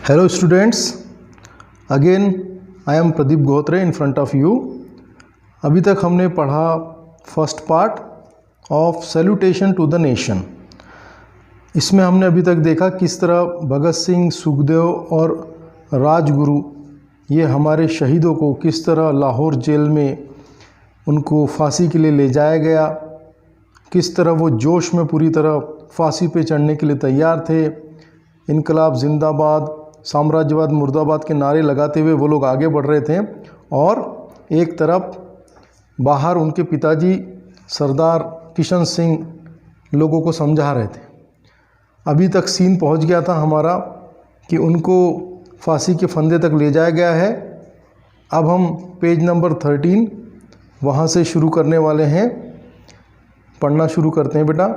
Hello students, again I am Pradeep Gotre in front of you। अभी तक हमने पढ़ा first part of salutation to the nation. इसमें हमने अभी तक देखा किस तरह भगत सिंह, सुखदेव और राजगुरु ये हमारे शहीदों को किस तरह लाहौर जेल में उनको फांसी के लिए ले जाया गया, किस तरह वो जोश में पूरी तरह फांसी पे चढ़ने के लिए तैयार थे। इनकलाब जिंदाबाद, साम्राज्यवाद मुर्दाबाद के नारे लगाते हुए वो लोग आगे बढ़ रहे थे और एक तरफ बाहर उनके पिताजी सरदार किशन सिंह लोगों को समझा रहे थे। अभी तक सीन पहुंच गया था हमारा कि उनको फांसी के फंदे तक ले जाया गया है। अब हम पेज नंबर 13 वहाँ से शुरू करने वाले हैं, पढ़ना शुरू करते हैं बेटा।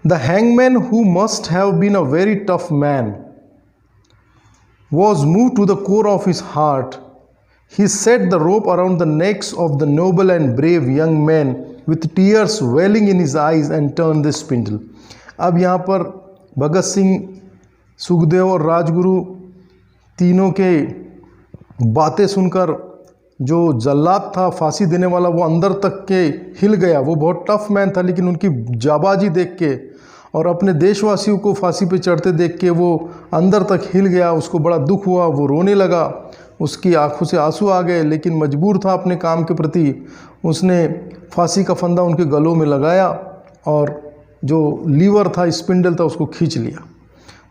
The hangman who must have been a very tough man was moved to the core of his heart. He set the rope around the necks of the noble and brave young men with tears welling in his eyes and turned the spindle. अब यहाँ पर भगत सिंह, सुखदेव और राजगुरु तीनों के बातें सुनकर जो जल्लाद था फांसी देने वाला वो अंदर तक के हिल गया। वो बहुत टफ मैन था, लेकिन उनकी जाबाजी देख के और अपने देशवासियों को फांसी पे चढ़ते देख के वो अंदर तक हिल गया। उसको बड़ा दुख हुआ, वो रोने लगा, उसकी आंखों से आंसू आ गए, लेकिन मजबूर था अपने काम के प्रति। उसने फांसी का फंदा उनके गलों में लगाया और जो लीवर था, स्पिंडल था, उसको खींच लिया।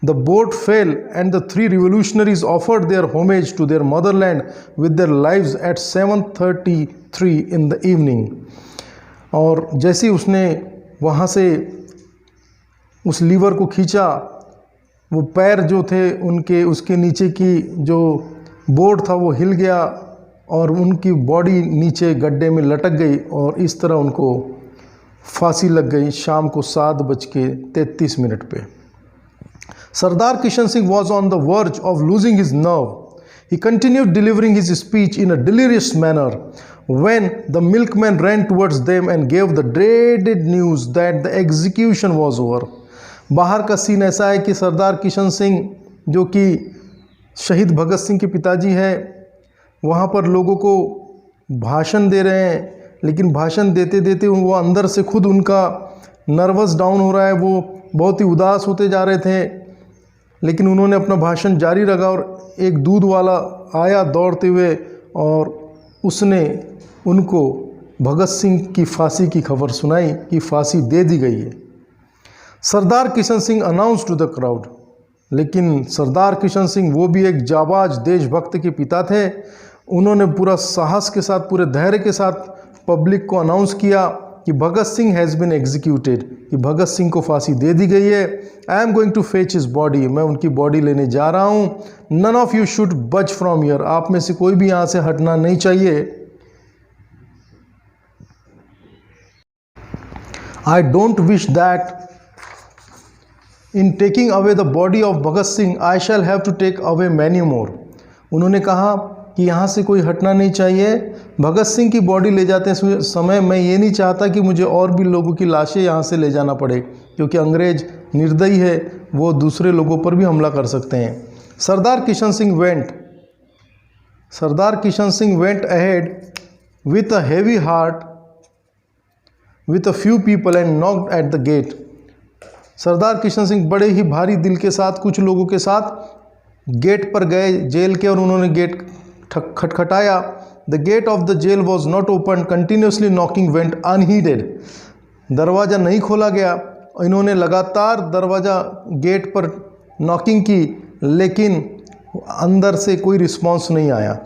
The boat fell and the 3 revolutionaries offered their homage to their motherland with their lives at 7:33 in the evening. और जैसे ही उसने वहाँ से उस लीवर को खींचा, वो पैर जो थे उनके, उसके नीचे की जो बोर्ड था वो हिल गया और उनकी बॉडी नीचे गड्ढे में लटक गई और इस तरह उनको फांसी लग गई शाम को 7:33 पे। Sardar Kishan Singh was on the verge of losing his nerve. He continued delivering his speech in a delirious manner when the milkman ran towards them and gave the dreaded news that the execution was over. बाहर का scene ऐसा है कि सरदार किशन सिंह जो कि शहीद भगत सिंह के पिताजी हैं, वहाँ पर लोगों को भाषण दे रहे हैं, लेकिन भाषण देते देते वो अंदर से खुद उनका नर्वस डाउन हो रहा है। वो बहुत ही उदास होते जा रहे थे, लेकिन उन्होंने अपना भाषण जारी रखा और एक दूध वाला आया दौड़ते हुए और उसने उनको भगत सिंह की फांसी की खबर सुनाई कि फांसी दे दी गई है। Sardar Kishan Singh announce to the crowd, लेकिन सरदार किशन सिंह वो भी एक जाबाज देशभक्त के पिता थे। उन्होंने पूरा साहस के साथ, पूरे धैर्य के साथ पब्लिक को अनाउंस किया कि Bhagat Singh has been executed, कि भगत सिंह को फांसी दे दी गई है। I am going to fetch his body, मैं उनकी बॉडी लेने जा रहा हूँ। None of you should budge from here, आप में से कोई भी यहाँ से हटना नहीं चाहिए। I don't wish that in taking away the body of Bhagat Singh I shall have to take away many more. उन्होंने कहा कि यहाँ से कोई हटना नहीं चाहिए। भगत सिंह की बॉडी ले जाते समय मैं ये नहीं चाहता कि मुझे और भी लोगों की लाशें यहाँ से ले जाना पड़े, क्योंकि अंग्रेज निर्दयी है, वो दूसरे लोगों पर भी हमला कर सकते हैं। Sardar Kishan Singh went ahead with a heavy heart with a few people and knocked at the gate. Sardar Kishan Singh बड़े ही भारी दिल के साथ कुछ लोगों के साथ गेट पर गए जेल के और उन्होंने गेट खटखटाया। The gate of the jail was not open, continuously knocking went unheeded. दरवाज़ा नहीं खोला गया, इन्होंने लगातार दरवाज़ा गेट पर नॉकिंग की, लेकिन अंदर से कोई रिस्पॉन्स नहीं आया।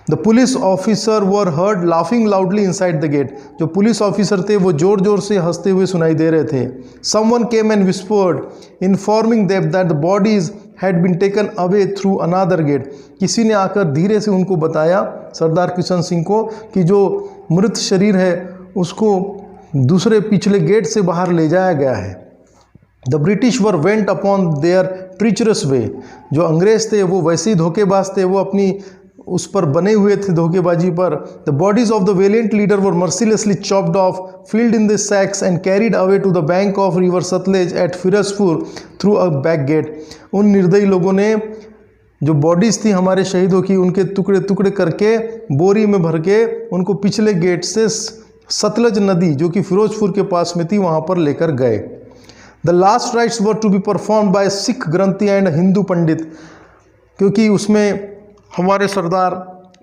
The police officer were heard laughing loudly inside the gate. जो पुलिस ऑफिसर थे वो ज़ोर ज़ोर से हंसते हुए सुनाई दे रहे थे। Someone came and whispered informing them that the bodies had been taken away through another gate. किसी ने आकर धीरे से उनको बताया, सरदार किशन सिंह को, कि जो मृत शरीर है उसको दूसरे पिछले गेट से बाहर ले जाया गया है। The British were went upon their treacherous way. जो अंग्रेज थे वो वैसे ही धोखेबाज थे, वो अपनी उस पर बने हुए थे धोखेबाजी पर। The bodies of the valiant leader were mercilessly chopped off, filled in the sacks and carried away to the bank of river Satluj at Firozpur through a back gate। उन निर्दयी लोगों ने जो बॉडीज़ थी हमारे शहीदों की, उनके टुकड़े टुकड़े करके बोरी में भर के उनको पिछले गेट से सतलज नदी जो कि फिरोजपुर के पास में थी वहाँ पर लेकर गए। The last rites were to be performed by Sikh granthi and Hindu pandit, क्योंकि उसमें हमारे सरदार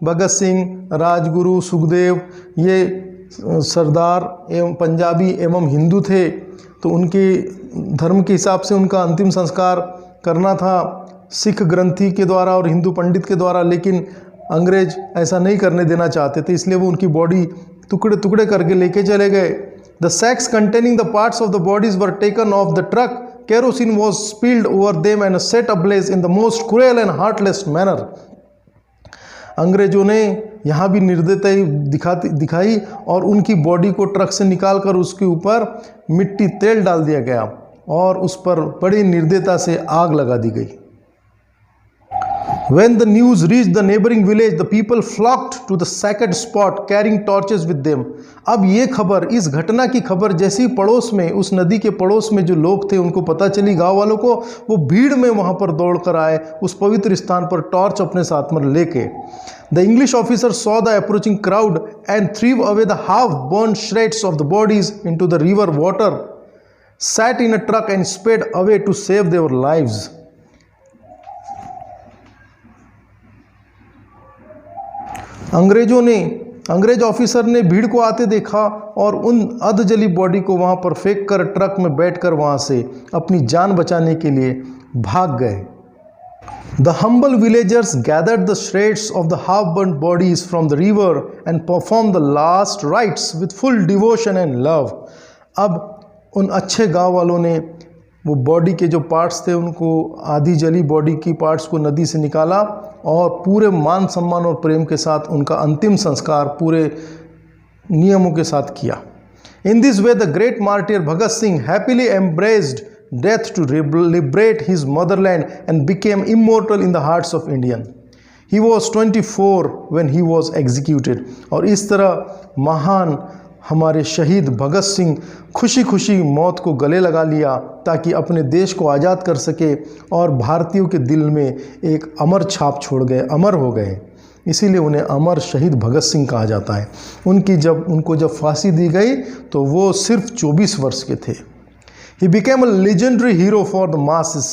भगत सिंह, राजगुरु, सुखदेव ये सरदार एवं पंजाबी एवं हिंदू थे, तो उनके धर्म के हिसाब से उनका अंतिम संस्कार करना था सिख ग्रंथी के द्वारा और हिंदू पंडित के द्वारा, लेकिन अंग्रेज ऐसा नहीं करने देना चाहते थे, इसलिए वो उनकी बॉडी टुकड़े टुकड़े करके लेके चले गए। The sacks containing the parts of the bodies were taken off the truck, kerosene was spilled over them and set ablaze in the most cruel and heartless manner. अंग्रेजों ने यहाँ भी निर्दयता दिखाई और उनकी बॉडी को ट्रक से निकालकर उसके ऊपर मिट्टी तेल डाल दिया गया और उस पर बड़ी निर्दयता से आग लगा दी गई। When the news reached the neighboring village, the people flocked to the sacred spot carrying torches with them. अब ये खबर, इस घटना की खबर जैसी पड़ोस में, उस नदी के पड़ोस में जो लोग थे उनको पता चली, गांव वालों को, वो भीड़ में वहां पर दौड़ कर आए उस पवित्र स्थान पर टॉर्च अपने साथ में लेके। The English officer saw the approaching crowd and threw away the half-burned shreds of the bodies into the river water, sat in a truck and sped away to save their lives. अंग्रेज officer ने भीड़ को आते देखा और उन अधजली body को वहां पर फेंक कर ट्रक में बैठकर वहां से अपनी जान बचाने के लिए भाग गए। The humble villagers gathered the shreds of the half-burnt bodies from the river and performed the last rites with full devotion and love. अब उन अच्छे गांव वालों ने वो बॉडी के जो पार्ट्स थे उनको, आधी जली बॉडी की पार्ट्स को नदी से निकाला और पूरे मान सम्मान और प्रेम के साथ उनका अंतिम संस्कार पूरे नियमों के साथ किया। In this way the great martyr Bhagat Singh happily embraced death to liberate his motherland and became immortal in the hearts of Indian. He was 24 when he was executed. और इस तरह महान हमारे शहीद भगत सिंह खुशी खुशी मौत को गले लगा लिया ताकि अपने देश को आज़ाद कर सके और भारतीयों के दिल में एक अमर छाप छोड़ गए, अमर हो गए। इसीलिए उन्हें अमर शहीद भगत सिंह कहा जाता है। उनको जब फांसी दी गई तो वो सिर्फ 24 वर्ष के थे। ही became a legendary hero for the masses.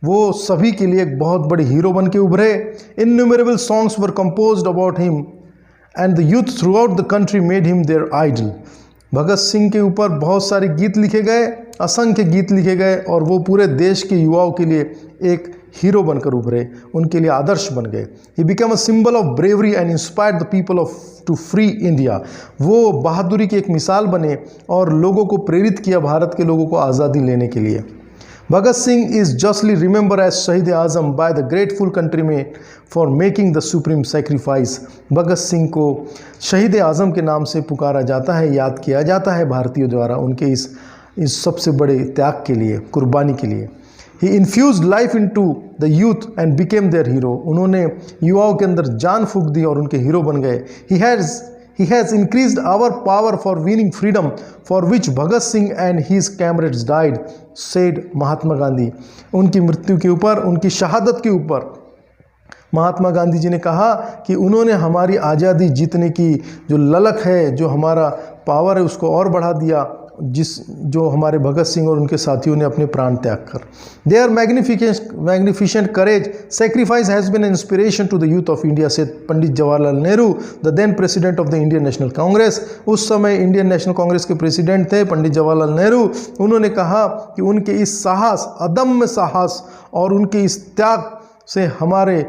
वो सभी के लिए एक बहुत बड़ी हीरो बन के उभरे। Innumerable songs were composed about him and the youth throughout the country made him their idol. Bhagat Singh के ऊपर बहुत सारे गीत लिखे गए, असंख्य गीत लिखे गए और वो पूरे देश के युवाओं के लिए एक हीरो बनकर उभरे, उनके लिए आदर्श बन गए। He became a symbol of bravery and inspired the people of to free India. वो बहादुरी की एक मिसाल बने और लोगों को प्रेरित किया भारत के लोगों को आज़ादी लेने के लिए। Bhagat Singh is justly remembered as Shahid-e-Azam by the grateful countrymen for making the supreme sacrifice. भगत सिंह को शहीद आज़म के नाम से पुकारा जाता है, याद किया जाता है भारतीयों द्वारा उनके इस सबसे बड़े त्याग के लिए, कुर्बानी के लिए। He infused life into the youth and became their hero. उन्होंने युवाओं के अंदर जान फूंक दी और उनके हीरो बन गए। He has increased our power for winning freedom, for which Bhagat Singh and his comrades died, said Mahatma Gandhi. उनकी मृत्यु के ऊपर, उनकी शहादत के ऊपर महात्मा गांधी जी ने कहा कि उन्होंने हमारी आज़ादी जीतने की जो ललक है, जो हमारा पावर है, उसको और बढ़ा दिया, जो हमारे भगत सिंह और उनके साथियों ने अपने प्राण त्याग कर। Their magnificent courage sacrifice has been inspiration to the youth of India, says Pandit Jawaharlal Nehru, the then president of the Indian National Congress. उस समय इंडियन नेशनल कांग्रेस के प्रेसिडेंट थे पंडित जवाहरलाल नेहरू। उन्होंने कहा कि उनके इस साहस, अदम्य साहस और उनके इस त्याग से हमारे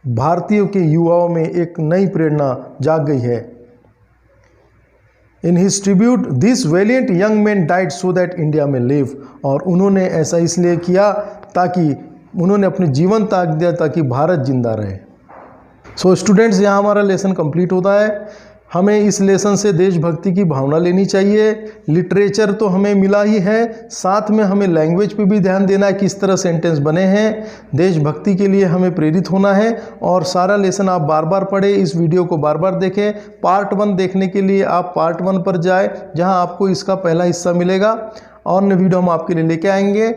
भारतीयों के युवाओं में एक नई प्रेरणा जाग गई है। In his tribute, these valiant young men died so that India may live. और उन्होंने ऐसा इसलिए किया ताकि उन्होंने अपने जीवन त्याग दिया ताकि भारत जिंदा रहे। सो स्टूडेंट्स, यहाँ हमारा लेसन कंप्लीट होता है। हमें इस लेसन से देशभक्ति की भावना लेनी चाहिए। लिटरेचर तो हमें मिला ही है, साथ में हमें लैंग्वेज पे भी ध्यान देना है, किस तरह सेंटेंस बने हैं। देशभक्ति के लिए हमें प्रेरित होना है और सारा लेसन आप बार बार पढ़ें, इस वीडियो को बार बार देखें। पार्ट 1 देखने के लिए आप पार्ट 1 पर जाएं, जहां आपको इसका पहला हिस्सा मिलेगा और अन्य वीडियो हम आपके लिए लेके आएंगे।